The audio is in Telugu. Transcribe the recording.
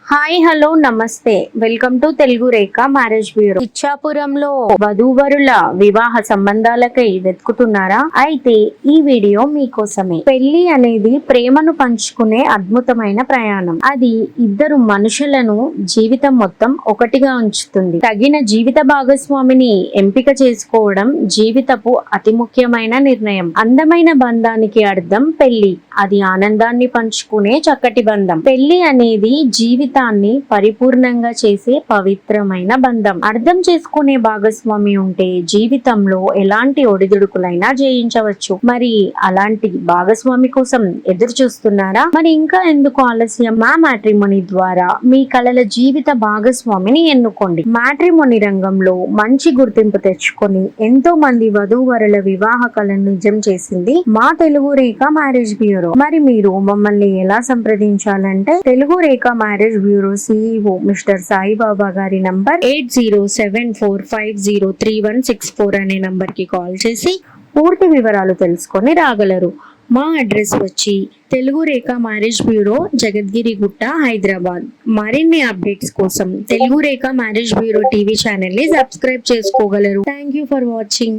హాయ్ హలో నమస్తే welcome to Telugu Rekha marriage bureau. ఇచ్చాపురంలో వధూవరుల వివాహ సంబంధాలకై వెతుకుతున్నారా? అయితే ఈ వీడియో మీకోసమే. పెళ్లి అనేది ప్రేమను పంచుకునే అద్భుతమైన ప్రయాణం. అది ఇద్దరు మనుషులను జీవితం మొత్తం ఒకటిగా ఉంచుతుంది. తగిన జీవిత భాగస్వామిని ఎంపిక చేసుకోవడం జీవితపు అతి ముఖ్యమైన నిర్ణయం. అందమైన బంధానికి అర్థం పెళ్లి. అది ఆనందాన్ని పంచుకునే చక్కటి బంధం. పెళ్లి అనేది జీవితాన్ని పరిపూర్ణంగా చేసే పవిత్రమైన బంధం. అర్థం చేసుకునే భాగస్వామి ఉంటే జీవితంలో ఎలాంటి ఒడిదుడుకులైనా జయించవచ్చు. మరి అలాంటి భాగస్వామి కోసం ఎదురు చూస్తున్నారా? మరి ఇంకా ఎందుకు ఆలస్యం? మా మ్యాట్రిమోనీ ద్వారా మీ కలల జీవిత భాగస్వామిని ఎన్నుకోండి. మ్యాట్రిమోనీ రంగంలో మంచి గుర్తింపు తెచ్చుకొని ఎంతో మంది వధూవరుల వివాహ కలను నిజం చేసింది మా తెలుగు రేఖ మ్యారేజ్ బ్యూరో. మరి మీరు మమ్మల్ని ఎలా సంప్రదించాలంటే Telugu Rekha marriage bureau CEO mister Saibaba గారి నంబర్ 8074503164 అనే నంబర్ కి కాల్ చేసి పూర్తి వివరాలు తెలుసుకొని రాగలరు. మా అడ్రస్ వచ్చి తెలుగు రేఖ మ్యారేజ్ బ్యూరో, జగద్గిరి గుట్ట, హైదరాబాద్. మరిన్ని అప్డేట్స్ కోసం Telugu Rekha marriage bureau TV channel ని సబ్స్క్రైబ్ చేసుకోగలరు. Thank you for watching.